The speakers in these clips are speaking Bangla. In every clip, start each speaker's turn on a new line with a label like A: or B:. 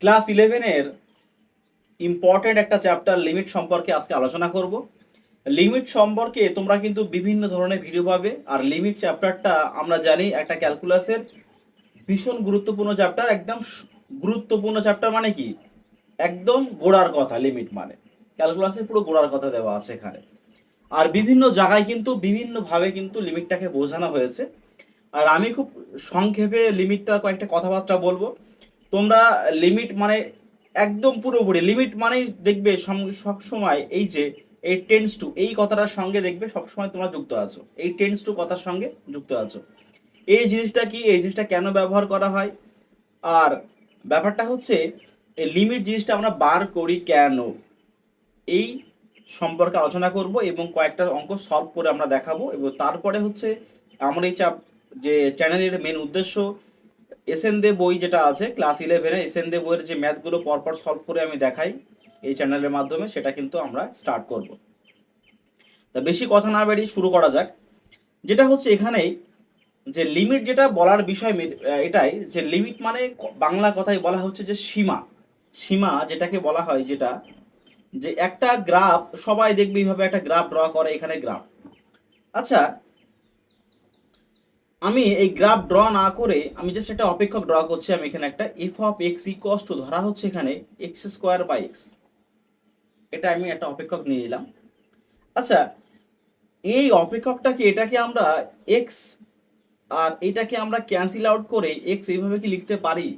A: ক্লাস 11-এর ইম্পর্টেন্ট একটা চ্যাপ্টার লিমিট সম্পর্কে আজকে আলোচনা করব। লিমিট সম্পর্কে তোমরা কিন্তু বিভিন্ন ধরনের ভিডিও পাবে। আর লিমিট চ্যাপ্টারটা আমরা জানি একটা ক্যালকুলাসের ভীষণ গুরুত্বপূর্ণ চ্যাপ্টার। একদম গুরুত্বপূর্ণ চ্যাপ্টার মানে কি, একদম গোড়ার কথা। লিমিট মানে ক্যালকুলাসের পুরো গোড়ার কথা দেওয়া আছে এখানে। আর বিভিন্ন জায়গায় কিন্তু বিভিন্নভাবে কিন্তু লিমিটটাকে বোঝানো হয়েছে। আর আমি খুব সংক্ষেপে লিমিটটার কয়েকটা কথাবার্তা বলবো। তোমরা লিমিট মানে একদম পুরোপুরি লিমিট মানেই দেখবে সব সময় এই যে এই টেন্স টু এই কথাটার সঙ্গে দেখবে সব সময় তোমরা যুক্ত আছো, এই টেন্স টু কথার সঙ্গে যুক্ত আছো। এই জিনিসটা কি, এই জিনিসটা কেন ব্যবহার করা হয়, আর ব্যাপারটা হচ্ছে এই লিমিট জিনিসটা আমরা বার করি কেন, এই সম্পর্কে আলোচনা করব এবং কয়েকটা অঙ্ক সলভ করে আমরা দেখাবো। এবং তারপরে হচ্ছে আমরা এই যে চ্যানেলের মেন উদ্দেশ্য এসএন দে বই যেটা আছে ক্লাস 11-এ এসএন দে বইয়ের যে ম্যাথগুলো পরপর সলভ করে আমি দেখাই এই চ্যানেলের মাধ্যমে, সেটা কিন্তু আমরা স্টার্ট করব। তা বেশি কথা না বেরিয়ে শুরু করা যাক। যেটা হচ্ছে এখানে যে লিমিট যেটা বলার বিষয় এটাই যে লিমিট মানে বাংলা কথায় বলা হচ্ছে যে সীমা। সীমা যেটাকে বলা হয়, যেটা যে একটা গ্রাফ, সবাই দেখবে এইভাবে একটা গ্রাফ ড্র করে, এখানে গ্রাফ। আচ্ছা, আমি এই গ্রাফ ড্র না করে আমি জাস্ট একটা অপেক্ষক ড্র করছি। আমি এখানে একটা F of X equals two ধরা হচ্ছে এখানে এক্স স্কোয়ার বাই এক্স, এটা আমি একটা অপেক্ষক নিয়ে নিলাম। আচ্ছা, এই অপেক্ষকটাকে এটাকে আমরা এক্স আর এটাকে আমরা ক্যান্সেল আউট করে এক্স এইভাবে কি লিখতে পারি?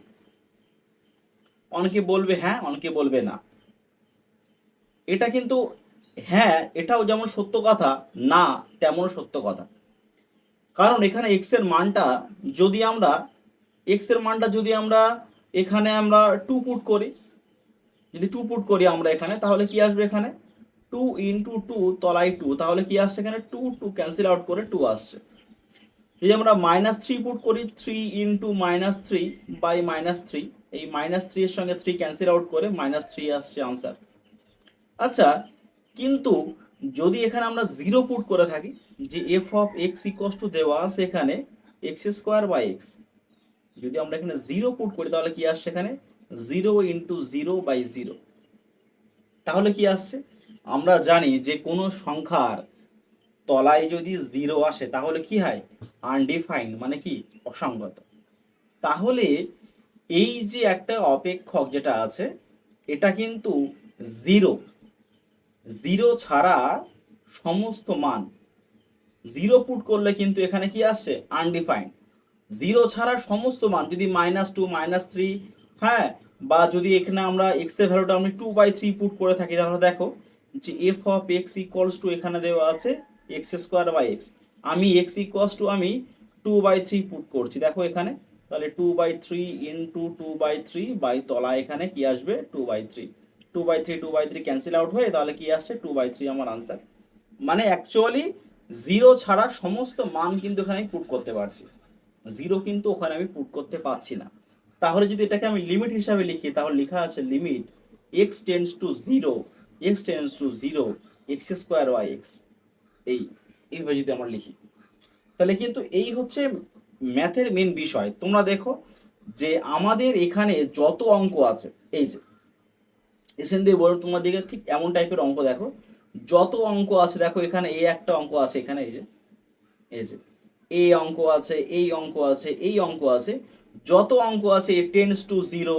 A: অনেকে বলবে হ্যাঁ, অনেকে বলবে না। এটা কিন্তু হ্যাঁ, এটাও যেমন সত্য কথা, না তেমনও সত্য কথা। কারণ এখানে এক্স এর মানটা যদি আমরা এখানে আমরা টু পুট করি, যদি টু পুট করি আমরা এখানে, তাহলে কি আসবে এখানে টু ইন্টু টু তলায় টু, তাহলে কি আসছে এখানে টু টু ক্যান্সেল আউট করে টু আসছে। যদি আমরা মাইনাস থ্রি পুট করি, three into minus three by minus three, এই মাইনাস থ্রি এর সঙ্গে থ্রি ক্যান্সেল আউট করে মাইনাস থ্রি আসছে আনসার। আচ্ছা, কিন্তু যদি এখানে আমরা জিরো পুট করে থাকি, যে F of X equals two দেওয়া আছে এখানে এক্স স্কোয়ার বাই এক্স, যদি আমরা এখানে জিরো পুট করি তাহলে কি আসছে এখানে zero into zero by zero, তাহলে কি আসছে? আমরা জানি যে কোনো সংখ্যার তলায় যদি জিরো আসে তাহলে কি হয়, আনডিফাইন্ড মানে কি, অসংগত। তাহলে এই যে একটা অপেক্ষক যেটা আছে এটা কিন্তু জিরো, জিরো ছাড়া সমস্ত মান, জিরো পুট করলে কিন্তু এখানে কি আসছে আনডিফাইন্ড। জিরো ছাড়া সমস্ত মান, যদি মাইনাস টু মাইনাস থ্রি, হ্যাঁ, বা যদি এখানে আমরা এক্স এর ভ্যালুটা আমি টু বাই থ্রি পুট করে থাকি, তাহলে দেখো যে F of X equals to এখানে দেওয়া আছে এক্স স্কোয়ার বাই এক্স, আমি এক্স ইকুয়ালস টু আমি টু বাই থ্রি পুট করছি, দেখো এখানে, তাহলে two by three into two by three by তলা এখানে কি আসবে two by three, two by three cancel out হয়ে তাহলে কি আসছে টু বাই থ্রি আমার আনসার। মানে অ্যাকচুয়ালি জিরো ছাড়া সমস্ত মান কিন্তু এখানে পুট করতে পারছি, জিরো কিন্তু ওখানে আমি পুট করতে পারছি না। তাহলে যদি এটাকে আমি লিমিট হিসাবে লিখি, তাহলে লেখা আছে limit x tends to zero, X tends to zero X square by X, এইভাবে যদি আমরা লিখি, তাহলে কিন্তু এই হচ্ছে ম্যাথের মেন বিষয়। তোমরা দেখো যে আমাদের এখানে যত অঙ্ক আছে, এই যে এসএন দিয়ে বলো তোমার দিকে ঠিক এমন টাইপের অঙ্ক দেখো, যত অঙ্ক আছে দেখো এখানে এই একটা অঙ্ক আছে, এখানে এই যে এই অঙ্ক আছে, এই অঙ্ক আছে, এই অঙ্ক আছে, যত অঙ্ক আছে এ টেন্স টু জিরো,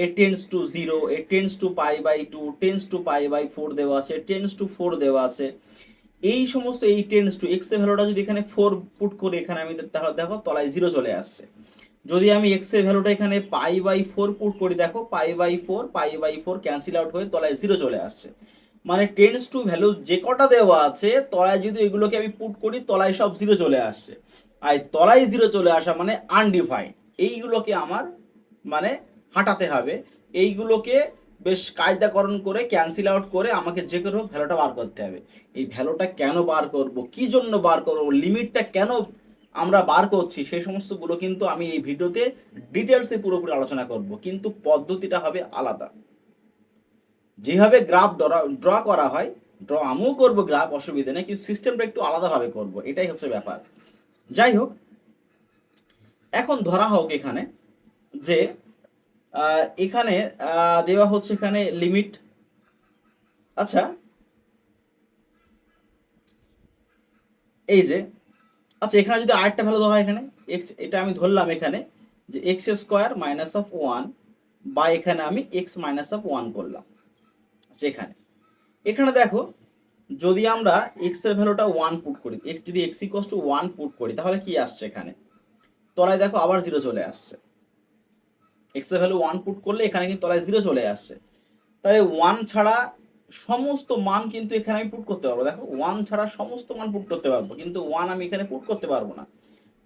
A: এ টেন্স টু জিরো, এ tends to pi by two, tends to pi by four দেওয়া আছে, টেন্স টু ফোর দেওয়া আছে, এই সমস্ত এই টেন্স টু এক্স এর ভ্যালুটা যদি এখানে ফোর পুট করে এখানে আমি, তাহলে দেখো তলায় জিরো চলে আসছে। যদি আমি এক্স এর ভ্যালুটা এখানে পাই বাই ফোর পুট করি, দেখো pi by four cancel out হয়ে তলায় জিরো চলে আসছে। মানে টেন্স টু ভ্যালু যে কটা দেওয়া আছে তলায় যদি এগুলোকে আমি পুট করি তলায় সব জিরো চলে আসছে। আর তলায় জিরো চলে আসা মানে আনডিফাইন্ড, এইগুলোকে আমার মানে হাঁটাতে হবে, এইগুলোকে বেশ কায়দাকরণ করে ক্যান্সেল আউট করে আমাকে যে কোনো ভ্যালুটা বার করতে হবে। এই ভ্যালুটা কেন বার করব, কি জন্য বার করব, লিমিটটা কেন আমরা বার করছি, সেই সমস্তগুলো কিন্তু আমি এই ভিডিওতে ডিটেলসে পুরোপুরি আলোচনা করব, কিন্তু পদ্ধতিটা হবে আলাদা। যেভাবে গ্রাফ ড্র করা হয়, ড্র আমিও করবো গ্রাফ, অসুবিধা নেই, কিন্তু সিস্টেমটা একটু আলাদাভাবে করব, এটাই হচ্ছে ব্যাপার। যাই হোক, এখন ধরা হোক এখানে যে এখানে দেওয়া হচ্ছে এখানে লিমিট। আচ্ছা, এই যে, আচ্ছা এখানে যদি আরেকটা ভ্যালু দেওয়া হয় এখানে এক্স, এটা আমি ধরলাম এখানে যে x square minus of one, বা এখানে আমি এক্স মাইনাস অফ ওয়ান করলাম। আচ্ছা এখানে, এখানে দেখো, যদি আমরা এক্স এর ভ্যালুটা ওয়ান পুট করি, এক্স যদি x equals to one put করি, তাহলে কি আসছে এখানে, তলায় দেখো আবার জিরো চলে আসছে। এক্স এর ভ্যালু ওয়ান পুট করলে এখানে কিন্তু তলায় জিরো চলে আসছে। তাহলে ওয়ান ছাড়া সমস্ত মান কিন্তু এখানে আমি পুট করতে পারবো। দেখো ওয়ান ছাড়া সমস্ত মান পুট করতে পারবো, কিন্তু ওয়ান আমি এখানে পুট করতে পারবো না।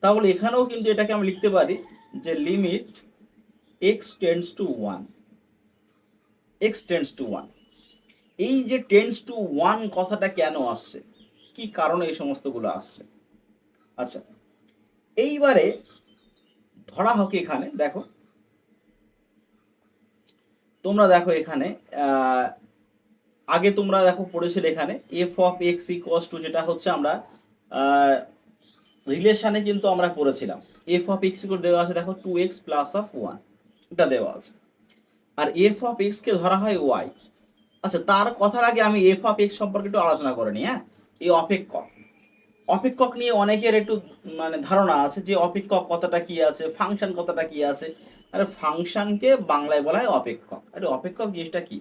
A: তাহলে এখানেও কিন্তু এটাকে আমি লিখতে পারি যে limit x tends two one, x tends two one. এই যে টেন্ডস টু ওয়ান কথাটা কেন আসছে, কি কারণে এই সমস্তগুলো আসছে? আচ্ছা, এইবারে ধরা হোক এখানে দেখো, তোমরা দেখো এখানে আগে তোমরা দেখো পড়েছিলে এখানে F of X equals two, যেটা হচ্ছে আমরা রিলেশনে কিন্তু আমরা পড়েছিলাম এফ অফ এক্স ইকুয়াল দেওয়া আছে দেখো 2x প্লাস অফ 1, এটা দেওয়া আছে। আর এফ অফ এক্স কে ধরা হয় ওয়াই। আচ্ছা, তার কথার আগে আমি এফ অফ এক্স সম্পর্কে একটু আলোচনা করে নিই। হ্যাঁ, এই অপেক্ষক, অপেক্ষক নিয়ে অনেকের একটু মানে ধারণা আছে যে অপেক্ষক কথাটা কি আছে, ফাংশন কথাটা কি আছে। আরে ফাংশনকে বাংলায় বলা হয় অপেক্ষক। আরে অপেক্ষক জিনিসটা কি?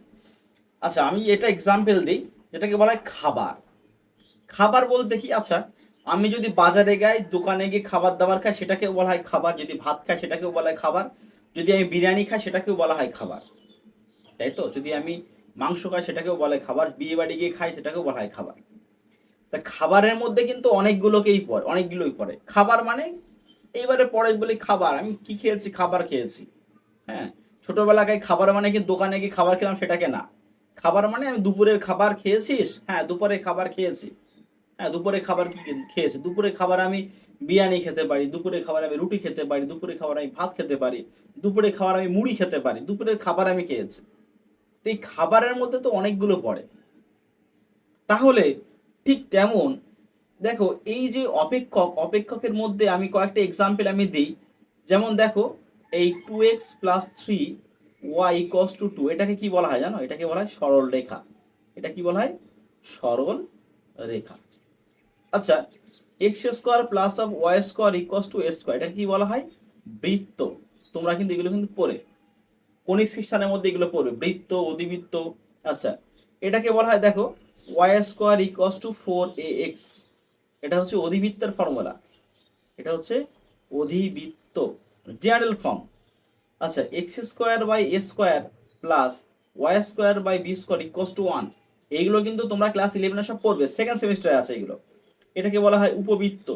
A: আচ্ছা আমি এটা এক্সাম্পল দিই, যেটাকে বলা হয় খাবার। খাবার বলতে কি, আচ্ছা আমি যদি বাজারে যাই, দোকানে গিয়ে খাবার দাবার খাই, সেটাকেও বলা হয় খাবার। যদি ভাত খাই সেটাকেও বলা হয় খাবার। যদি আমি বিরিয়ানি খাই সেটাকেও বলা হয় খাবার, তাই তো? যদি আমি মাংস খাই সেটাকেও বলা হয় খাবার, বিয়ে বাড়ি গিয়ে খাই সেটাকেও বলা হয় খাবার। তা খাবারের মধ্যে কিন্তু অনেকগুলোকেই পড়ে, অনেকগুলোই পড়ে খাবার মানে। এইবারে পরে বলি খাবার, আমি কি খেয়েছি, খাবার খেয়েছি। হ্যাঁ, ছোটবেলায় খাবার মানে কি দোকানে গিয়ে খাবার খেলাম সেটাকে না। খাবার মানে আমি দুপুরের খাবার খেয়েছিস, হ্যাঁ দুপুরের খাবার খেয়েছি। হ্যাঁ, দুপুরে খাবার কি খেয়েছি, দুপুরে খাবার আমি বিরিয়ানি খেতে পারি, দুপুরে খাবার আমি রুটি খেতে পারি, দুপুরে খাবার আমি ভাত খেতে পারি, দুপুরে খাবার আমি মুড়ি খেতে পারি, দুপুরের খাবার আমি খেয়েছি। তো এই খাবারের মধ্যে তো অনেকগুলো পড়ে। তাহলে ঠিক তেমন দেখো, এই যে অপেক্ষক, অপেক্ষকের মধ্যে আমি কয়েকটা এক্সাম্পল আমি দিই। যেমন দেখো, এই 2x plus 3y equals to 2, এটাকে কি বলা হয় জানো? এটাকে বলা হয় সরল রেখা। এটা কি বলা হয়? সরল রেখা। আচ্ছা, X square plus of Y square equals to A square, এটা কি বলা হয়? বৃত্ত। তোমরা কিন্তু এগুলো কিন্তু পড়ে, কনিক সেকশনের মধ্যে এগুলো পড়বে, বৃত্ত, অধিবৃত্ত। আচ্ছা, এটাকে বলা হয় দেখো Y square equals two 4ax, এটা হচ্ছে অধিবৃত্তের ফর্মুলা। এটা হচ্ছে অধিবৃত্ত, জেনারেল ফর্ম। আচ্ছা, X square by A square plus Y square by B square equals to 1, এইগুলো কিন্তু তোমরা ক্লাস 11 সব পড়বে, সেকেন্ড সেমিস্টারে আছে এগুলো। এটাকে বলা হয় উপবৃত্ত,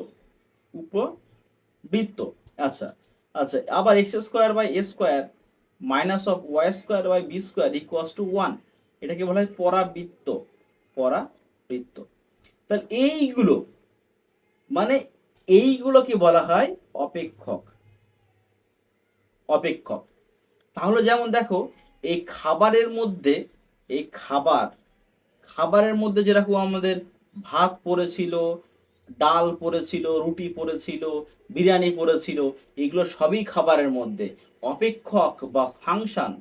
A: উপবৃত্ত। আচ্ছা, আচ্ছা আবার X square by A square minus of Y square by B square equals to 1, এটাকে বলা হয় পরাবৃত্ত, পরাবৃত্ত। তাহলে এইগুলো মানে, এইগুলোকে বলা হয় অপেক্ষক, অপেক্ষক। তাহলে যেমন দেখো, এই খাবারের মধ্যে, এই খাবার, খাবারের মধ্যে যেরকম আমাদের ভাত পড়েছিল, ডাল পড়েছিল, রুটি পড়েছিল, বিরিয়ানি পড়েছিল, এগুলো সবই খাবারের মধ্যে। অপেক্ষক বা ফাংশন,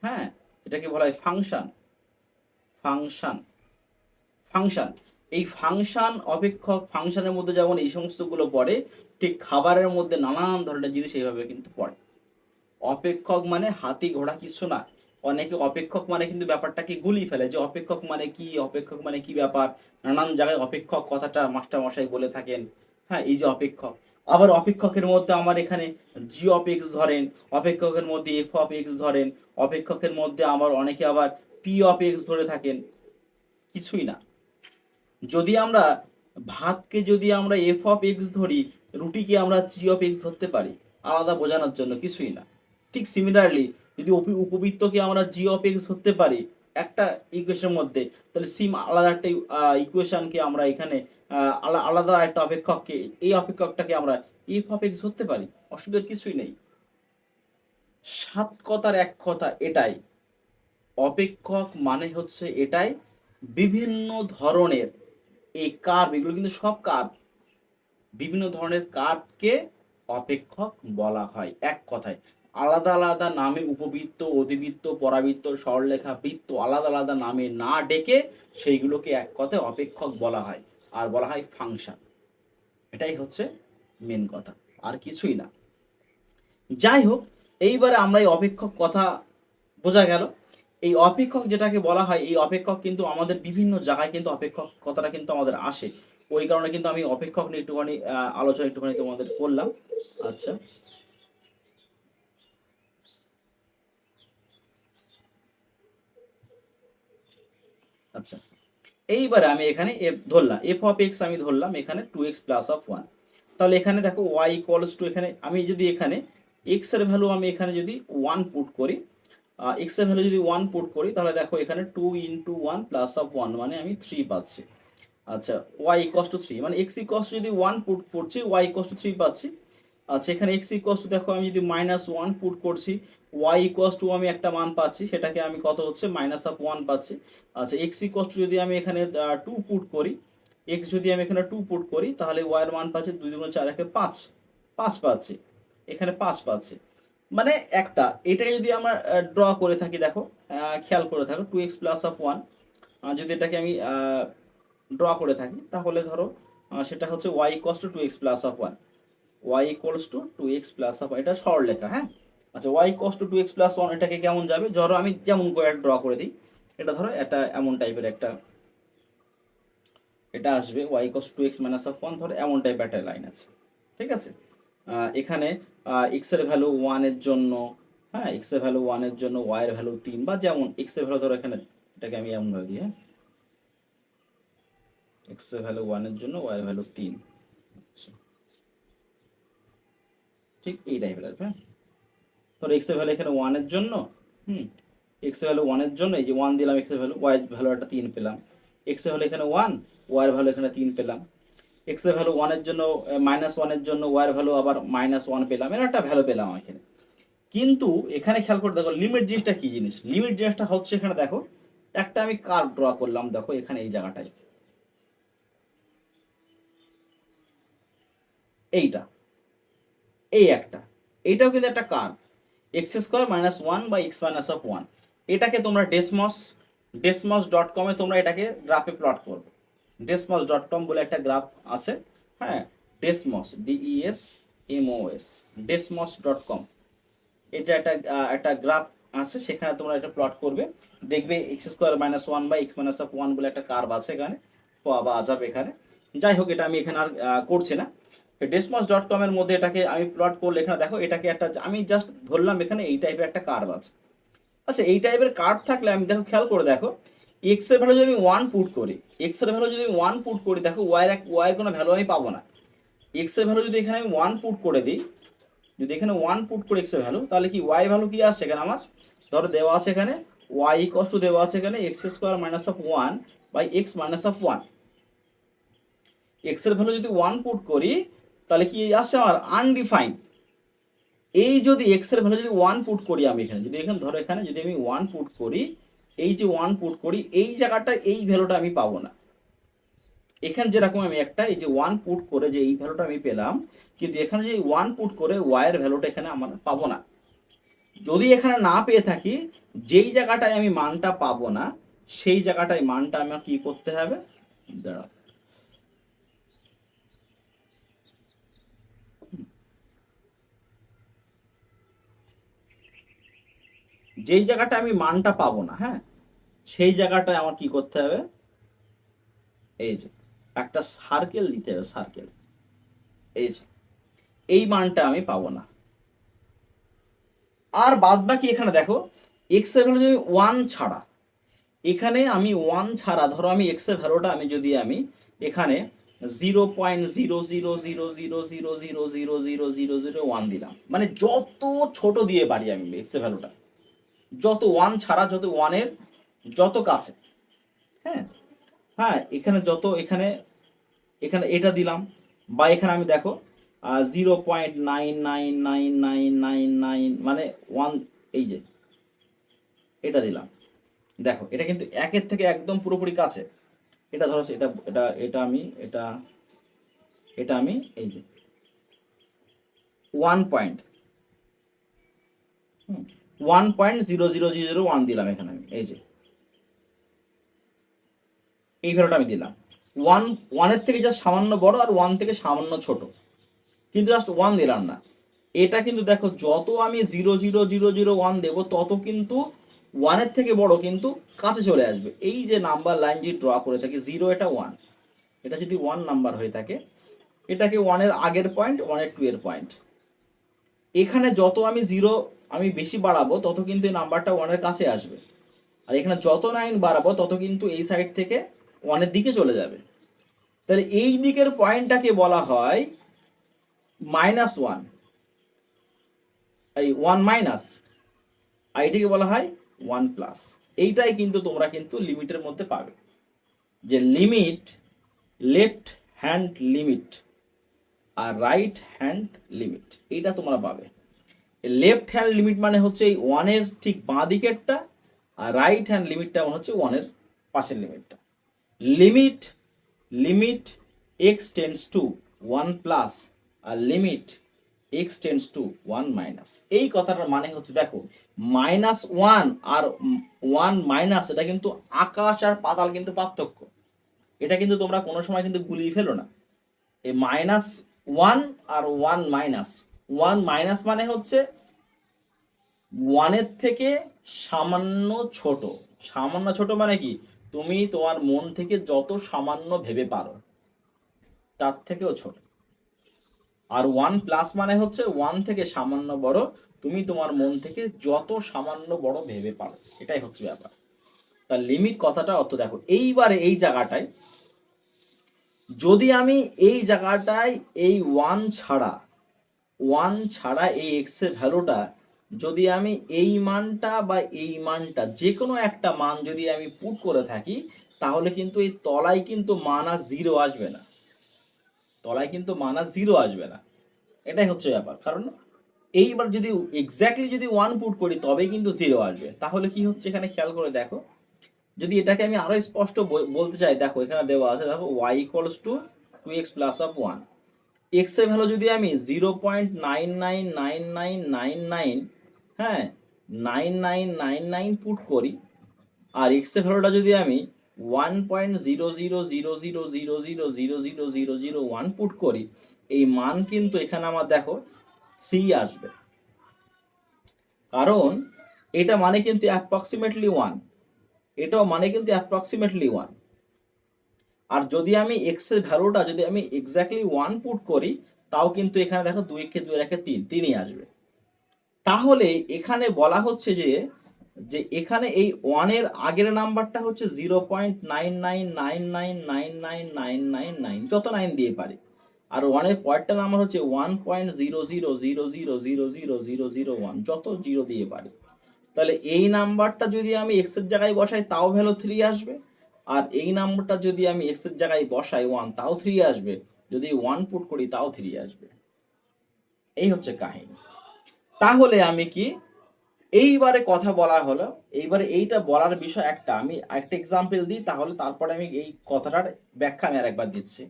A: হ্যাঁ এটাকে বলা হয় ফাংশন, ফাংশন, ফাংশন। এই ফাংশন, অপেক্ষক, ফাংশনের মধ্যে যেমন এই সমস্তগুলো পড়ে, ঠিক খাবারের মধ্যে নানান ধরনের জিনিস এইভাবে কিন্তু পড়ে। অপেক্ষক মানে হাতি ঘোড়া কিছু না। অনেকে অপেক্ষক মানে কিন্তু ব্যাপারটাকে গুলিয়ে ফেলে যে অপেক্ষক মানে কি, অপেক্ষক মানে কি ব্যাপার। নানান জায়গায় অপেক্ষক কথাটা মাস্টার মশাই বলে থাকেন। হ্যাঁ, এই যে অপেক্ষক, আবার অপেক্ষকের মধ্যে আমার এখানে জি অফ এক্স ধরেন, অপেক্ষকের মধ্যে এফ অফ এক্স ধরেন, অপেক্ষকের মধ্যে আমার অনেকে আবার পি অফ এক্স ধরে থাকেন। কিছুই না। যদি আমরা ভাতকে যদি আমরা এফ অফ এক্স ধরি, রুটিকে আমরা জি অফ এক্স ধরতে পারি, আলাদা বোঝানোর জন্য, কিছুই না। ঠিক সিমিলারলি যদি উপবৃত্তকে আমরা জি অফ এক্স ধরতে পারি একটা ইকুয়েশনের মধ্যে, তাহলে সিম আলাদা একটা ইকুয়েশনকে আমরা এখানে আলাদা একটা অপেক্ষককে, এই অপেক্ষকটাকে আমরা এফ অফ এক্স ধরতে পারি, অসুবিধার কিছুই নেই। সাত কথার এক কথা এটাই, অপেক্ষক মানে হচ্ছে এটাই। বিভিন্ন ধরনের এই কার্ভ, এগুলো কিন্তু সব কার্ভ, বিভিন্ন ধরনের কার্ভকে অপেক্ষক বলা হয় এক কথায়। আলাদা আলাদা নামে উপবৃত্ত, অধিবৃত্ত, পরাবৃত্ত, সরলরেখা, বৃত্ত আলাদা আলাদা নামে না ডেকে সেইগুলোকে এক কথায় অপেক্ষক বলা হয়, আর বলা হয় ফাংশন। এটাই হচ্ছে মেন কথা, আর কিছুই না। যাই হোক, এইবারে আমরা এই অপেক্ষক কথা বোঝা গেল। এই অপেক্ষক যেটাকে বলা হয়, এই অপেক্ষক কিন্তু আমাদের বিভিন্ন জায়গায় কিন্তু অপেক্ষক কথাটা কিন্তু আমাদের আসে। ওই কারণে কিন্তু আমি অপেক্ষক নিয়ে একটুখানি আলোচনা একটুখানি তোমাদের করলাম। আচ্ছা, আচ্ছা, এইবারে আমি এখানে এফ ধরলাম, এফ অফ এক্স আমি ধরলাম এখানে 2x প্লাস অফ 1। তাহলে এখানে দেখো y ইকুয়ালস টু, এখানে আমি যদি এখানে x এর ভ্যালু আমি এখানে যদি 1 পুট করি, x এর ভ্যালু যদি 1 পুট করি, তাহলে দেখো এখানে 2 ইন্টু 1 প্লাস অফ 1 মানে আমি 3 পাচ্ছি। আচ্ছা, y ইকুয়ালস টু 3 মানে x ইকুয়ালস টু যদি 1 পুট করছি, y ইকুয়ালস টু 3 পাচ্ছি। আচ্ছা, এখানে x ইকুয়ালস টু দেখো আমি যদি -1 পুট করছি, y ইকুয়ালস টু আমি একটা মান পাচ্ছি, সেটাকে আমি কত হচ্ছে -1 পাচ্ছি। আচ্ছা, x ইকুয়ালস টু যদি আমি এখানে 2 পুট করি, x যদি আমি এখানে 2 পুট করি, তাহলে y এর মান পাচ্ছি 2 2 4 একে 5, 5 পাচ্ছি, এখানে 5 পাচ্ছি। মানে একটা এটাকে যদি আমরা ড্র করে থাকি, দেখো খেয়াল করে থাকো 2x প্লাস অফ 1, যদি এটাকে আমি ড্র করে থাকি, তাহলে ধরো সেটা হচ্ছে y equals to 2x plus of 1, y equals to 2x plus of, এটা সরলরেখা, হ্যাঁ। আচ্ছা, y equals to 2x plus 1 এটাকে কেমন যাবে, ধরো আমি যেমন করে ড্র করে দিই, এটা ধরো এটা এমন টাইপের একটা, এটা আসবে y equals to 2x minus of 1, ধরো এমন টাইপের একটা লাইন আছে, ঠিক আছে। এখানে x এর ভ্যালু 1 এর জন্য, হ্যাঁ, x এর ভ্যালু 1 এর জন্য y এর ভ্যালু 3, বা যেমন x এর ভ্যালু ধরো এখানে, এটাকে আমি এমন ভাবে দিই, হ্যাঁ, x এর ভ্যালু 1 এর জন্য y এর ভ্যালু 3, আচ্ছা, ঠিক এই টাইপের আসবে, হ্যাঁ। ধরো x এর ভ্যালু এখানে 1 এর জন্য, হুম, x এর ভ্যালু 1 এর জন্য এই যে 1 দিলাম, x এর ভ্যালু, y এর ভ্যালু একটা 3 পেলাম, x এর ভ্যালু এখানে 1, y এর ভ্যালু এখানে 3 পেলাম, x এর ভ্যালু 1 এর জন্য -1 এর জন্য y এর ভ্যালু আবার -1 পেলাম, এর একটা ভ্যালু পেলাম এখানে। কিন্তু এখানে খেয়াল করে দেখো লিমিট জিনিসটা কি জিনিস, লিমিট জিনিসটা হচ্ছে এখানে দেখো একটা আমি কার্ভ ড্র করলাম, দেখো এখানে এই জায়গাটায়, এইটা, এই একটা, এইটাও কিন্তু একটা কার্ভ, এক্স স্কোয়ার মাইনাস 1 বা এক্স মাইনাস অফ 1। এটাকে তোমরা ডেসমস.com-এ তোমরা এটাকে গ্রাফে প্লট করবে। ডেসমস.com বলে একটা গ্রাফ আছে, হ্যাঁ, ডেসমস, DESMOS, ডেসমস.com, এটা একটা গ্রাফ আছে, সেখানে তোমরা এটা প্লট করবে, দেখবে এক্স স্কোয়ার মাইনাস 1 বা এক্স মাইনাস অফ 1 বলে একটা কার্ভ আছে এখানে, পাওয়া যাবে এখানে। যাই হোক, এটা আমি এখানে আর করছি না। ডেসমস.com এর মধ্যে এটাকে আমি প্লট করলে এখানে দেখো এটাকে একটা, আমি জাস্ট ধরলাম এখানে এই টাইপের একটা কার্ভ আছে। আচ্ছা, এই টাইপের কার্ভ থাকলে আমি দেখো খেয়াল করে দেখো, এক্স এর ভ্যালু যদি আমি 1 পুট করি, এক্স এর ভ্যালু যদি আমি 1 পুট করি, দেখো ওয়াই এর কোনো ভ্যালু আমি পাবো না। এক্স এর ভ্যালু যদি এখানে আমি 1 পুট করে দিই, যদি এখানে 1 পুট করে এক্স এর ভ্যালু, তাহলে কি ওয়াই ভ্যালু কি আসছে এখানে আমার, ধরো দেওয়া আছে এখানে ওয়াই ইকুয়ালস টু, দেওয়া আছে এখানে X square minus of 1 by X minus of 1। X এর ভ্যালু যদি 1 পুট করি, তাহলে কি আসছে আমার আনডিফাইন্ড। এই যদি এক্স এর ভ্যালু যদি 1 পুট করি, আমি এখানে যদি এখানে ধরো এখানে যদি আমি 1 পুট করি, এই যে 1 পুট করি, এই জায়গাটা এই ভ্যালুটা আমি পাবো না। এখানে যেরকম আমি একটা এই যে 1 পুট করে যে এই ভ্যালুটা আমি পেলাম, কিন্তু এখানে যে 1 পুট করে ওয়াই এর ভ্যালুটা এখানে আমার পাবো না। যদি এখানে না পেয়ে থাকি, যেই জায়গাটায় আমি মানটা পাবো না, সেই জায়গাটায় মানটা আমার কি করতে হবে, দাঁড়াও, যেই জায়গাটা আমি মানটা পাবো না, হ্যাঁ, সেই জায়গাটায় আমার কি করতে হবে, এই যে একটা সার্কেল দিতে হবে, সার্কেল, এই যে এই মানটা আমি পাবো না। আর বাদ বাকি এখানে দেখো এক্স এর ভ্যালু যদি 1 ছাড়া, এখানে আমি 1 ছাড়া, ধরো আমি এক্স এর ভ্যালুটা আমি যদি আমি এখানে 0.0000000001 দিলাম, মানে যত ছোট দিয়ে পারি আমি এক্স এর ভ্যালুটা, যত 1 ছাড়া, যত 1 এর যত কাছে, হ্যাঁ, হ্যাঁ, এখানে যত, এখানে এখানে এটা দিলাম, বা এখানে আমি দেখো 0.9999999 মানে 1, এই যে এটা দিলাম, দেখো এটা কিন্তু একের থেকে একদম পুরোপুরি কাছে। এটা ধরো এটা এটা এটা আমি এটা এটা আমি এই যে 1 পয়েন্ট, 1.00001 দিলাম এখানে আমি, এই যে এই ভ্যালুটা আমি দিলাম। 1 থেকে যা সামান্য বড় আর 1 থেকে সামান্য ছোট, কিন্তু জাস্ট 1 দিলাম না। এটা কিন্তু দেখো যত আমি 0.00001 দেবো তত কিন্তু 1 থেকে বড় কিন্তু কাছে চলে আসবে। এই যে নাম্বার লাইন যদি ড্র করে থাকি 0, এটা 1, এটা যদি 1 নাম্বার হয়ে থাকে, এটাকে 1 আগের পয়েন্ট, 2 পয়েন্ট। এখানে যত আমি 0 আমি বেশি বাড়াবো তত কিন্তু এই নাম্বারটা 1 কাছে আসবে। আর এখানে যত 9 বাড়াবো তত কিন্তু এই সাইড থেকে 1 দিকে চলে যাবে। তাহলে এই দিকের পয়েন্টটাকে বলা হয় -1, এই 1 মাইনাস, আর এটিকে বলা হয় 1+। এইটাই কিন্তু তোমরা কিন্তু লিমিটের মধ্যে পাবে, যে লিমিট লেফট হ্যান্ড লিমিট আর রাইট হ্যান্ড লিমিট, এইটা তোমরা পাবে। লেফট হ্যান্ড লিমিট মানে হচ্ছে এই 1 ঠিক বাঁ দিকেরটা, আর রাইট হ্যান্ড লিমিটটা মানে হচ্ছে 1 পাশের লিমিটটা। লিমিট এক্স টেন্ডস টু 1+, আর লিমিট এক্স টেন্ডস টু 1-। এই কথাটার মানে হচ্ছে দেখো -1 আর 1-, এটা কিন্তু আকাশ আর পাতাল কিন্তু পার্থক্য। এটা কিন্তু তোমরা কোনো সময় কিন্তু গুলিয়ে ফেলো না। এই -1 আর 1-, 1- মানে হচ্ছে 1 থেকে সামান্য ছোট। সামান্য ছোট মানে কি, তুমি তোমার মন থেকে যত সামান্য ভেবে পারো তার থেকেও ছোট। আর 1+ মানে হচ্ছে 1 থেকে সামান্য বড়, তুমি তোমার মন থেকে যত সামান্য বড় ভেবে পারো, এটাই হচ্ছে ব্যাপার। তা লিমিট কথাটা অত দেখো। এইবারে এই জায়গাটায় যদি আমি এই জায়গাটায় এই 1 ছাড়া এই এক্স এর ভ্যালুটা যদি আমি এই মানটা বা এই মানটা যে কোনো একটা মান যদি আমি পুট করে থাকি, তাহলে কিন্তু এই তলায় কিন্তু -0 আসবে না, তলায় কিন্তু -0 আসবে না। এটাই হচ্ছে ব্যাপার। কারণ এইবার যদি এক্স্যাক্টলি যদি 1 পুট করি তবেই কিন্তু 0 আসবে। তাহলে কি হচ্ছে এখানে খেয়াল করে দেখো, যদি এটাকে আমি আরো স্পষ্ট বলতে চাই, দেখো এখানে দেওয়া আছে, দেখো y = 2x + 1। এক্স এর ভ্যালু যদি আমি 0.999999, হ্যাঁ 9999 পুট করি, আর এক্স এর ভ্যালুটা যদি আমি 1.00000000001 পুট করি, এই মান কিন্তু এখানে আমার দেখো 3 আসবে। কারণ এটা মানে কিন্তু অ্যাপ্রক্সিমেটলি 1, এটাও মানে কিন্তু অ্যাপ্রক্সিমেটলি 1। আর যদি আমি এক্স এর ভ্যালুটা যদি আমি এক্স্যাক্টলি 1 পুট করি, তাও কিন্তু এখানে দেখো 2 কে 2 রেখে 3ই আসবে। তাহলে এখানে বলা হচ্ছে যে যে এখানে এই 1 এর আগের নাম্বারটা হচ্ছে 0.99999999, যত 9 দিয়ে পারি, আর 1 এর পরেরটা নাম্বার হচ্ছে 1.00000000001, যত 0 দিয়ে পারি। তাহলে এই নাম্বারটা যদি আমি এক্স এর জায়গায় বসাই তাও ভ্যালু 3 আসবে, আর এই নাম্বারটা যদি আমি এক্স এর জায়গায় বসাই 1, তাও 3 আসবে, যদি 1 পুট করি তাও 3 আসবে। এই হচ্ছে কাহিনী। তাহলে আমি কি, এইবারে কথা বলা হলো, এইবারে এইটা বলার বিষয় একটা আমি একটা এক্সাম্পল দিই, তাহলে তারপরে আমি এই কথাটার ব্যাখ্যা আমি আরেকবার দিচ্ছি।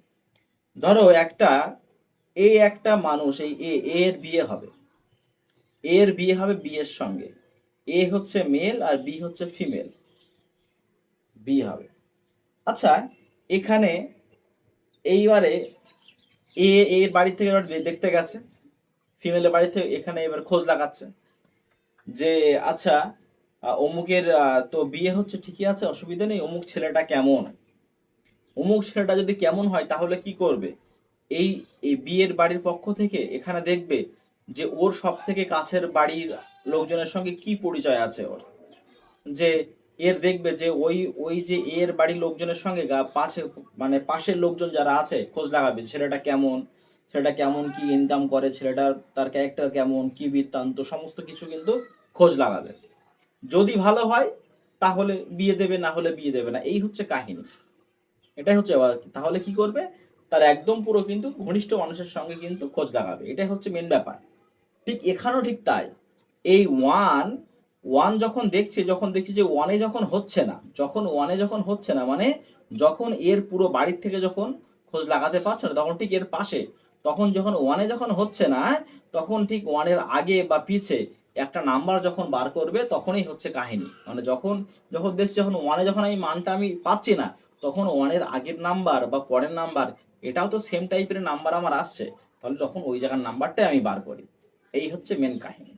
A: ধরো একটা মানুষ, এই এর বিয়ে হবে, এর বিয়ে হবে বি এর সঙ্গে। এ হচ্ছে মেল আর বি হচ্ছে ফিমেল, বি হবে। আচ্ছা, এখানে এইবারে এর বাড়ি থেকে এবার দেখতে গেছে, ফিমেলের বাড়ি থেকে এখানে এবার খোঁজ লাগাচ্ছে যে আচ্ছা অমুকের তো বিয়ে হচ্ছে, ঠিকই আছে, অসুবিধা নেই, অমুক ছেলেটা কেমন, অমুক ছেলেটা যদি কেমন হয় তাহলে কি করবে, এই এই বিয়ের বাড়ির পক্ষ থেকে এখানে দেখবে যে ওর সব থেকে কাছের বাড়ির লোকজনের সঙ্গে কি পরিচয় আছে ওর, যে এর দেখবে যে ওই ওই যে এর বাড়ির লোকজনের সঙ্গে পাশে মানে পাশের লোকজন যারা আছে খোঁজ লাগাবে ছেলেটা কেমন, ছেলেটা কেমন, কি ইনকাম করে, ছেলেটার তার ক্যারেক্টার কেমন, কি বৃত্তান্ত, সমস্ত কিছু কিন্তু খোঁজ লাগাবে। যদি ভালো হয় তাহলে বিয়ে দেবে, না হলে বিয়ে দেবে না। এই হচ্ছে কাহিনী, এটাই হচ্ছে। তাহলে কি করবে, তার একদম পুরো কিন্তু ঘনিষ্ঠ মানুষের সঙ্গে কিন্তু খোঁজ লাগাবে, এটাই হচ্ছে মেন ব্যাপার। ঠিক এখানেও ঠিক তাই। এই ওয়ান যখন দেখছি যে ওয়ানে যখন হচ্ছে না, মানে যখন এর পুরো বাড়ির থেকে যখন খোঁজ লাগাতে পারছে না, তখন ঠিক এর পাশে, তখন যখন ওয়ানে যখন হচ্ছে না, তখন ঠিক ওয়ানের আগে বা পিছে একটা নাম্বার যখন বার করবে তখনই হচ্ছে কাহিনী, মানে যখন যখন দেখছি যখন ওয়ানে যখন আমি মানটা আমি পাচ্ছি না, তখন ওয়ানের আগের নাম্বার বা পরের নাম্বার এটাও তো সেম টাইপের নাম্বার আমার আসছে, তাহলে তখন ওই জায়গার নাম্বারটাই আমি বার করি। এই হচ্ছে মেন কাহিনী।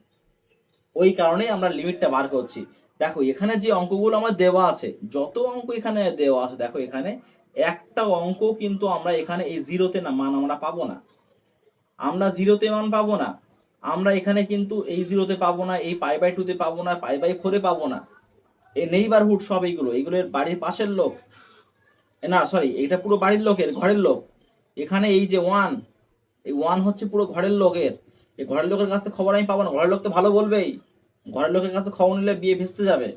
A: ওই কারণেই আমরা লিমিটটা বার করছি। দেখো এখানে যে অঙ্কগুলো আমার দেওয়া আছে, যত অঙ্ক এখানে দেওয়া আছে, দেখো এখানে একটা অঙ্ক কিন্তু আমরা এখানে এই জিরোতে না মান আমরা পাবো না, আমরা জিরোতে মান পাবো না, আমরা এখানে কিন্তু এই জিরোতে পাবো না, এই পাই বাই টুতে পাবো না, পাই বাই ফোরে পাবো না। এই নেইবারহুড সব এইগুলোর বাড়ির পাশের লোক, না সরি এটা পুরো বাড়ির লোকের ঘরের লোক। এখানে এই যে ওয়ান, এই ওয়ান হচ্ছে পুরো ঘরের লোকের, এই ঘরের লোকের কাছ থেকে খবর আমি পাবো না, ঘরের লোক তো ভালো বলবেই, ঘরের লোকের কাছে খবর নিলে বিয়ে ভেস্তে যাবে,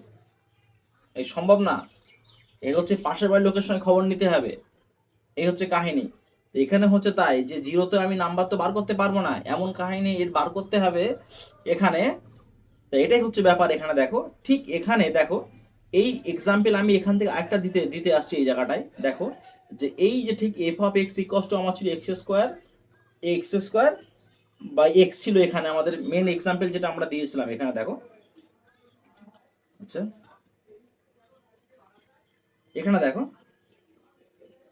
A: এই সম্ভব না। এই হচ্ছে পাশের বাড়ির লোকের সঙ্গে খবর নিতে হবে, এই হচ্ছে কাহিনী। এখানে হচ্ছে তাই যে জিরোতে আমি নাম্বার তো বার করতে পারবো না, এমন কাহিনী এর বার করতে হবে এখানে। তো এটাই হচ্ছে ব্যাপার। এখানে দেখো ঠিক এখানে দেখো এই এক্সাম্পল আমি এখান থেকে আরেকটা দিতে দিতে আসছি এই জায়গাটায়। দেখো যে এই যে ঠিক F of x equals to আমার ছিল এক্স স্কোয়ার বা এক্স ছিল এখানে আমাদের মেন এক্সাম্পল যেটা আমরা দিয়েছিলাম এখানে দেখো। আচ্ছা এখানে দেখো,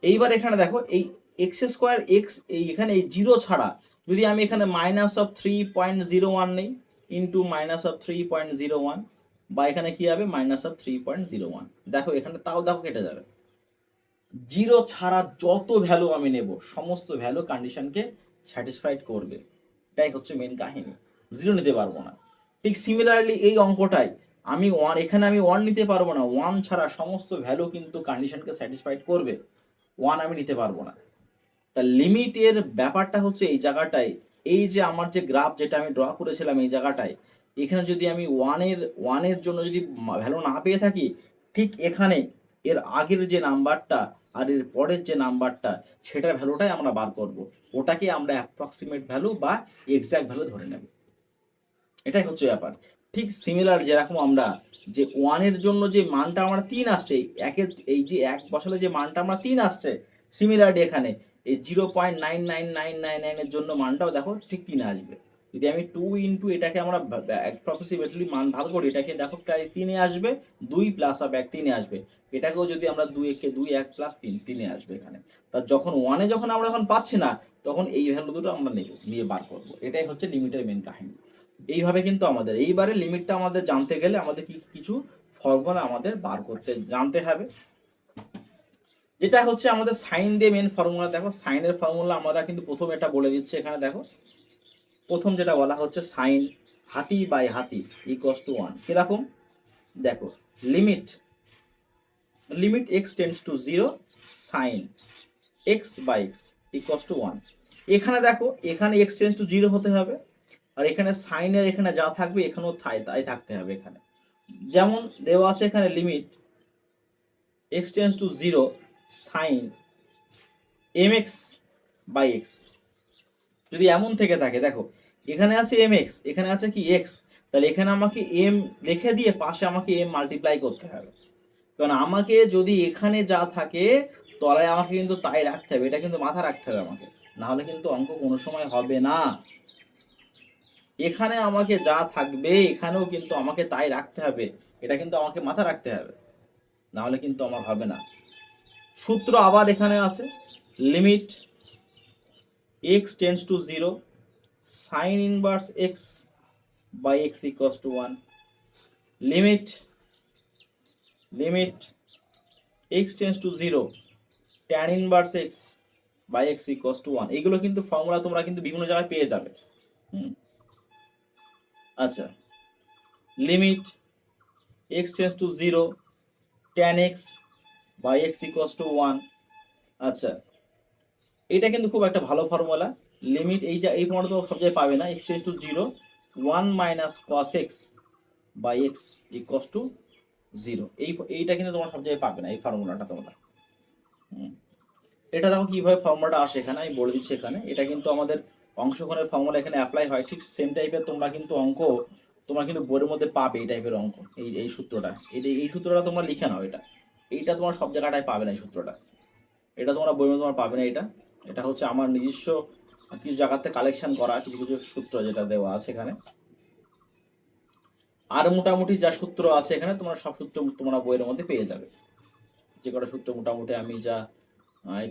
A: এইবার এখানে দেখো এই এক্স স্কোয়ার এক্স এই এখানে এই জিরো ছাড়া যদি আমি এখানে -3.01 নেই ইন্টু -3.01, বা এখানে কি হবে -3.01, দেখো এখানে তাও দেখো কেটে যাবে। জিরো ছাড়া যত ভ্যালু আমি নেব সমস্ত ভ্যালু কন্ডিশনকে স্যাটিসফাইড করবে, এটাই হচ্ছে মেন কাহিনী। জিরো নিতে পারবো না। ঠিক সিমিলারলি এই অঙ্কটাই আমি ওয়ান, এখানে আমি ওয়ান নিতে পারবো না, ওয়ান ছাড়া সমস্ত ভ্যালু কিন্তু কন্ডিশনকে স্যাটিসফাইড করবে, ওয়ান আমি নিতে পারবো না। তা লিমিটের ব্যাপারটা হচ্ছে এই জায়গাটায়, এই যে আমার যে গ্রাফ যেটা আমি ড্র করেছিলাম এই জায়গাটায়, এখানে যদি আমি ওয়ানের জন্য যদি ভ্যালু না পেয়ে থাকি, ঠিক এখানে এর আগের যে নাম্বারটা আর এর পরের যে নাম্বারটা সেটার ভ্যালুটাই আমরা বার করব, ওটাকে আমরা অ্যাপ্রক্সিমেট ভ্যালু বা এক্সাক্ট ভ্যালু ধরে নেব, এটাই হচ্ছে ব্যাপার। ঠিক সিমিলার যেরকম আমরা যে ওয়ানের জন্য যে মানটা আমার 3 আসছে, একের এই যে এক বসালে যে মানটা আমরা 3 আসছে, সিমিলারলি এখানে এই 0.99999 এর জন্য মানটাও দেখো ঠিক 3 আসবে। যদি আমি 2 ইন্টু এটাকে আমরা অ্যাপ্রক্সিমেটলি মান ভাগ করি, এটাকে দেখো প্রায় 3 আসবে, 2 প্লাস আপ 1 3 আসবে। এটাকেও যদি আমরা 2 একে 2 1 প্লাস 3 3 আসবে এখানে। তা যখন ওয়ানে যখন আমরা এখন পাচ্ছি না, তখন এই ভ্যালু দুটো আমরা নেব, নিয়ে বার করব, এটাই হচ্ছে লিমিটের মেন কাহিনী। এইভাবে কিন্তু আমাদের এইবারে লিমিটটা আমাদের জানতে গেলে আমাদের কিছু ফর্মুলা আমাদের বার করতে জানতে হবে, যেটা হচ্ছে আমাদের সাইন দিয়ে মেন ফর্মুলা। দেখো সাইনের ফর্মুলা আমরা কিন্তু প্রথম এটা বলে দিচ্ছি এখানে দেখো, প্রথম যেটা বলা হচ্ছে সাইন হাতি বাই হাতি ইকুয়ালস টু 1, কিরকম দেখো limit limit x tends to 0 sine x by X equals to 1। এখানে দেখো এখানে এক্স টেন্ডস টু 0 হতে হবে, আর এখানে সাইনের এখানে যা থাকবে এখানেও তাই থাকতে হবে। এখানে যেমন দেওয়া আছে এখানে limit x tends to 0 sine M X by X, যদি এমন থেকে থাকে দেখো এখানে আছে এম এক্স, এখানে আছে কি এক্স, তাহলে এখানে আমাকে এম রেখে দিয়ে পাশে আমাকে এম মাল্টিপ্লাই করতে হবে, কারণ আমাকে যদি এখানে যা থাকে তলায় আমাকে কিন্তু তাই রাখতে হবে, এটা কিন্তু মাথা রাখতে হবে আমাকে, না হলে কিন্তু অঙ্ক কোনো সময় হবে না। এখানে আমাকে যা থাকবে এখানেও কিন্তু আমাকে তাই রাখতে হবে, এটা কিন্তু আমাকে মাথা রাখতে হবে, না হলে কিন্তু আমার হবে না। সূত্র আবার এখানে আছে limit x tends to 0 sine inverse x by x equals to 1, limit x tends to 0 tan inverse x by x equals to 1। এগুলো কিন্তু ফর্মুলা তোমরা কিন্তু বিভিন্ন জায়গায় পেয়ে যাবে। আচ্ছা limit x tends to 0 tan x by x equals to 1। আচ্ছা এটা কিন্তু খুব একটা ভালো ফর্মুলা, লিমিট এই ফর্মুলা তো সব জায়গায় পাবে না, x tends to 0 1 minus cos x by x equals to 0। এইটা কিন্তু তোমরা সব জায়গায় পাবে না এই ফর্মুলাটা তোমরা। এটা দেখো কিভাবে ফর্মুলাটা আসে এখানে আমি বলে দিচ্ছি। এখানে এটা কিন্তু আমাদের অংশগ্রহণের ফর্মুলা এখানে অ্যাপ্লাই হয়, ঠিক সেম টাইপের তোমরা কিন্তু অঙ্ক তোমরা কিন্তু বইয়ের মধ্যে পাবে এই টাইপের অঙ্ক, এই সূত্রটা, এই সূত্রটা তোমরা লিখে নাও, এইটা তোমার সব জায়গাটায় পাবে না এই সূত্রটা, এটা তোমরা বইয়ের মধ্যে তোমার পাবে না। এটা হচ্ছে আমার নিজস্ব কিছু জায়গাতে কালেকশন করা কিছু কিছু সূত্র যেটা দেওয়া আছে এখানে। আর মোটামুটি যা সূত্র আছে এখানে তোমরা সব সূত্র তোমরা বইয়ের মধ্যে পেয়ে যাবে, যে কটা সূত্র মোটামুটি আমি যা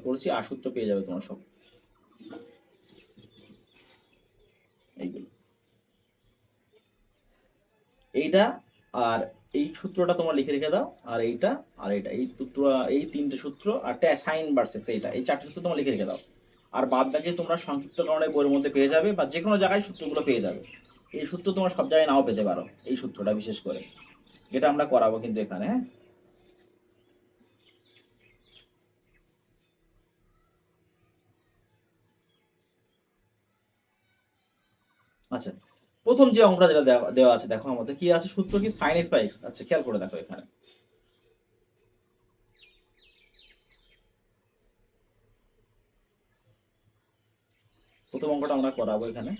A: করছি আর সূত্র পেয়ে যাবে তোমরা সব এইগুলো। এইটা আর এই সূত্রটা তোমরা লিখে রেখে দাও, আর এইটা আর এইটা, এই সূত্র, এই তিনটে সূত্র আর সাইন ভার্সেস এইটা, এই চারটে সূত্র তোমরা লিখে রেখে দাও। আর বাদ বাকি তোমরা সংক্ষিপ্তকরণের বইয়ের মধ্যে পেয়ে যাবে, বা যে কোনো জায়গায় সূত্রগুলো পেয়ে যাবে। এই সূত্র তোমরা সব জায়গায় নাও পেতে পারো, এই সূত্রটা বিশেষ করে এটা আমরা করাবো কিন্তু এখানে। হ্যাঁ, আচ্ছা, প্রথম যে অঙ্কটা যেটা দেওয়া দেওয়া আছে দেখো আমাদের কি আছে, সূত্র কি সাইন এক্স বাই এক্স। আচ্ছা, খেয়াল করে দেখো এখানে প্রথম অঙ্কটা আমরা করাবো এখানে।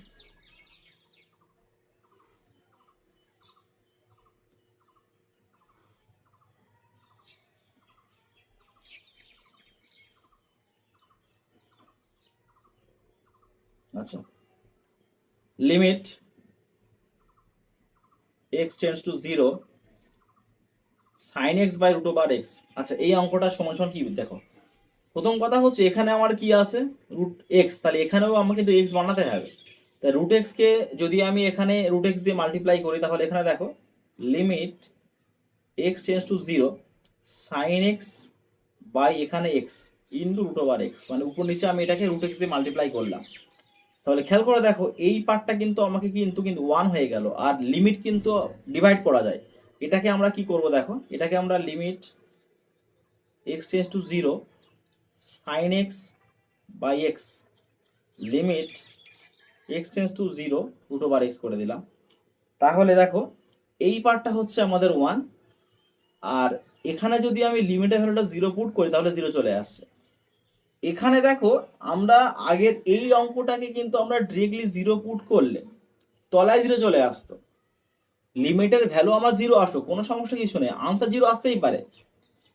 A: আচ্ছা, limit x tends to zero sine x by root over X. আচ্ছা, এই অঙ্কটা সমান সমান কি দেখো, প্রথম কথা হচ্ছে এখানে আমার কি আছে রুট এক্স, তাহলে এখানেও আমাকে কিন্তু এক্স বানাতে হবে। তাই রুট এক্স কে যদি আমি এখানে রুট এক্স দিয়ে মাল্টিপ্লাই করি, তাহলে এখানে দেখো limit x tends to zero sine x by এখানে x into root over x, মানে উপর নিচে আমি এটাকে রুট এক্স দিয়ে মাল্টিপ্লাই করলাম। তাহলে খেয়াল করে দেখো এই পার্টটা কিন্তু আমাকে কিন্তু কিন্তু ওয়ান হয়ে গেল, আর লিমিট কিন্তু ডিভাইড করা যায়। এটাকে আমরা কি করব দেখো, এটাকে আমরা limit x tends to zero sine x by X limit x tends to zero root over X করে দিলাম। তাহলে দেখো এই পার্টটা হচ্ছে আমাদের ওয়ান, আর এখানে যদি আমি লিমিটের ভ্যালুটা জিরো পুট করি তাহলে জিরো চলে আসছে। এখানে দেখো আমরা আগের এই অঙ্কটাকে কিন্তু আমরা ডিরেক্টলি জিরো পুট করলে তলায় জিরো চলে আসতো। লিমিটের ভ্যালু আমার জিরো আসো, কোনো সমস্যা কিছু নেই, আনসার জিরো আসতেই পারে।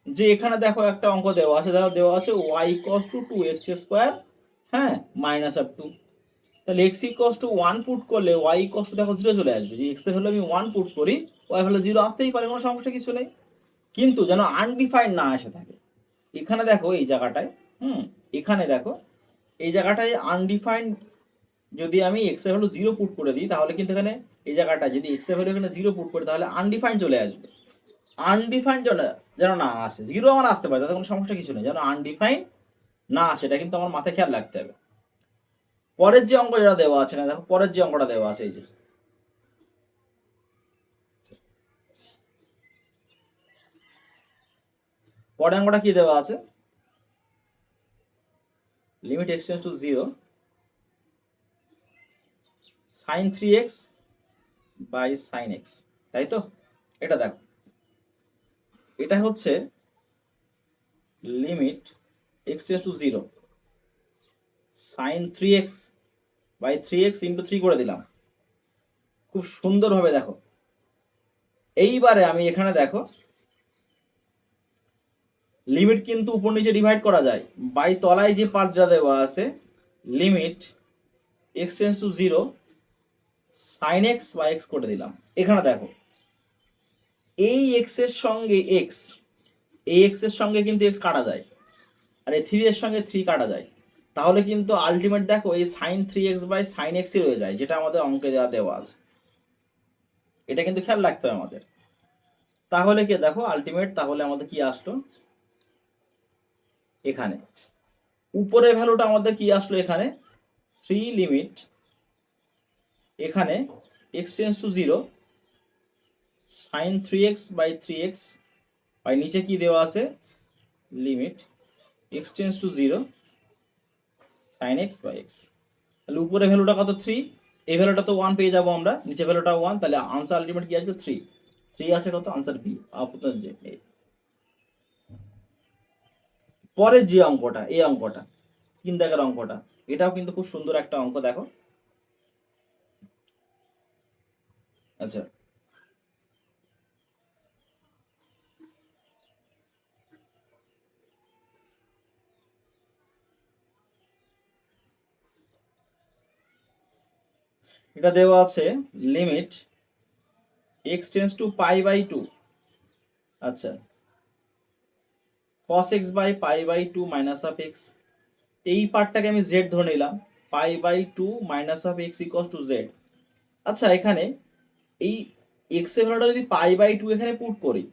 A: যে এখানে দেখো একটা অঙ্ক দেওয়া আছে, দেখো দেওয়া আছে Y equals to two X square, হ্যাঁ, মাইনাস আপ টু। তাহলে X equals to one put করলে ওয়াই ইকুয়ালস টু দেখো জিরো চলে আসবে। যদি এক্স এর ভ্যালু আমি ওয়ান পুট করি, ওয়াই ভ্যালু জিরো আসতেই পারে, কোনো সমস্যা কিছু নেই। কিন্তু যেন আনডিফাইন্ড না এসে থাকে। এখানে দেখো এই জায়গাটায়, এখানে দেখো এই জায়গাটায় আনডিফাইন্ড যদি আমি এক্স এর ভ্যালু জিরো পুট করে দিই, তাহলে কিন্তু এখানে এই জায়গাটা যদি এক্স এর ভ্যালু এখানে জিরো পুট করি তাহলে আনডিফাইন্ড চলে আসবে। আনডিফাইন্ড যেন না আসে, জিরো আমার আসতে পারে, তাতে কোনো সমস্যা কিছু নেই, যেন আনডিফাইন্ড না আসে, এটা কিন্তু আমার মাথায় খেয়াল রাখতে হবে। পরের যে অঙ্ক যেটা দেওয়া আছে না, দেখো পরের যে অঙ্কটা দেওয়া আছে এই যে, পরের অঙ্কটা কি দেওয়া আছে, limit x tends to zero sine three x by sine X, তাই তো? এটা দেখো, এটা হচ্ছে limit x tends to zero sine three x by three X into three করে দিলাম। খুব সুন্দরভাবে দেখো, এইবারে আমি এখানে দেখো লিমিট কিন্তু উপর নিচে ডিভাইড করা যায়। বাই তলায় যে পার্টটা দেওয়া আছে limit x tends to zero sine x by X করে দিলাম। এখানে দেখো এই এক্স এর সঙ্গে এক্স, এই এক্স এর সঙ্গে কিন্তু এক্স কাটা যায়, আর এই থ্রি এর সঙ্গে থ্রি কাটা যায়। তাহলে কিন্তু আলটিমেট দেখো এই sine three x by sine এক্সই রয়ে যায়, যেটা আমাদের অঙ্কে দেওয়া দেওয়া আছে। এটা কিন্তু খেয়াল রাখতে হবে আমাদের। তাহলে কি দেখো আলটিমেট, তাহলে আমাদের কি আসলো এখানে, উপরের ভ্যালুটা আমাদের কি আসলো এখানে থ্রি লিমিট এখানে x tends to zero sine three x by three x, আর নিচে কি দেওয়া আছে limit x tends to zero sine x by x. তাহলে উপরে ভ্যালুটা কত থ্রি, এই ভ্যালুটা তো ওয়ান পেয়ে যাবো আমরা, নিচে ভ্যালুটা ওয়ান, তাহলে আনসার আলটিমেট কি আসবে থ্রি। থ্রি আছে কত, আনসার বি আপনার যে। পরের যে অঙ্কটা, এই অঙ্কটা 3 দাগের অঙ্কটা, এটাও কিন্তু খুব সুন্দর একটা অঙ্ক দেখো। আচ্ছা, এটা দেওয়া আছে limit x tends to pi by two, আচ্ছা cos x by pi by two minus of x, এই পার্টটাকে আমি z ধরে নিলাম, pi by two minus of x equal to z. আচ্ছা এখানে এই এক্স এর ভ্যালুটা যদি পাই বাই টু এখানে পুট করি,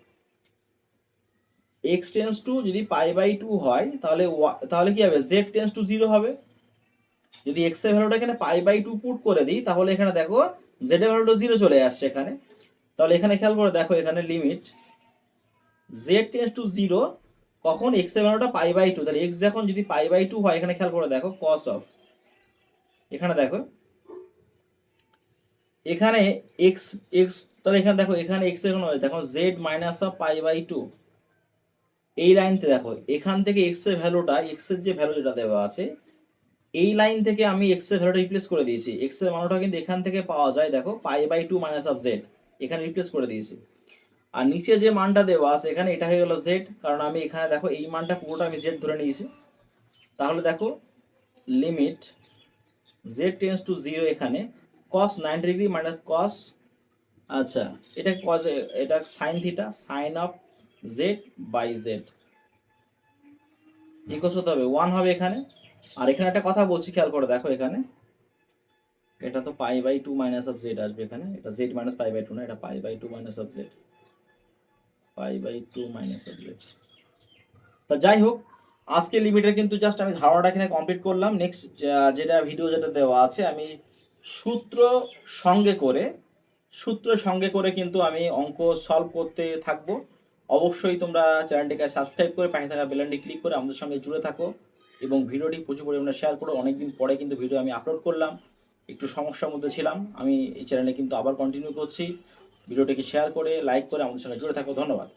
A: এক্স টেন্স টু যদি পাই বাই টু হয় তাহলে তাহলে কি হবে, জেড টেন্স টু জিরো হবে। যদি এক্স এর ভ্যালুটা এখানে পাই বাই টু পুট করে দিই তাহলে এখানে দেখো জেড এর ভ্যালুটা জিরো চলে আসছে এখানে। তাহলে এখানে খেয়াল করে দেখো এখানে limit Z tense to zero, কখন এক্স এর ভ্যালুটা পাই বাই টু, তাহলে এক্স যখন যদি পাই বাই টু হয় এখানে খেয়াল করে দেখো কস অফ, এখানে দেখো এখানে এক্স এক্স, তাহলে এখানে দেখো এখানে এক্স এর কোনো দেখো Z minus of pi by two, এই লাইনতে দেখো এখান থেকে এক্স এর ভ্যালুটা, এক্স এর যে ভ্যালু যেটা দেওয়া আছে এই লাইন থেকে আমি এক্স এর ভ্যালুটা রিপ্লেস করে দিয়েছি। এক্স এর মানটা কিন্তু এখান থেকে পাওয়া যায় দেখো pi by two minus of Z, এখানে রিপ্লেস করে দিয়েছি। আর নিচে যে মানটা দেওয়া আছে এখানে এটা হয়ে গেল জেড, কারণ আমি এখানে দেখো এই মানটা পুরোটা আমি জেড ধরে নিয়েছি। তাহলে দেখো limit Z tense to zero, এখানে কস 90 ডিগ্রি মাইনাস কস, আচ্ছা এটা কস, এটা sine theta, sine of Z by Z equal হতে হবে 1 হবে এখানে। আর এখানে একটা কথা বলছি খেয়াল করে দেখো এখানে এটা তো pi by two minus of Z আসবে এখানে, এটা Z minus pi by two না, এটা pi by two minus of Z, pi by two minus of Z. তা যাই হোক আজকে লিমিটের কিন্তু জাস্ট আমি ধারণাটা এখানে কমপ্লিট করলাম। নেক্সট যেটা ভিডিও যেটা দেওয়া আছে আমি সূত্র সঙ্গে করে, সূত্রের সঙ্গে করে কিন্তু আমি অঙ্ক সলভ করতে থাকবো। অবশ্যই তোমরা চ্যানেলটিকে সাবস্ক্রাইব করে পাশে থাকা বেলনটি ক্লিক করে আমাদের সঙ্গে জুড়ে থাকো এবং ভিডিওটি প্রচুর পরিমাণে শেয়ার করো। অনেকদিন পরে কিন্তু ভিডিও আমি আপলোড করলাম, একটু সমস্যার মধ্যে ছিলাম, আমি এই চ্যানেলে কিন্তু আবার কন্টিনিউ করছি। ভিডিওটিকে শেয়ার করে লাইক করে আমাদের সঙ্গে জুড়ে থাকো। ধন্যবাদ।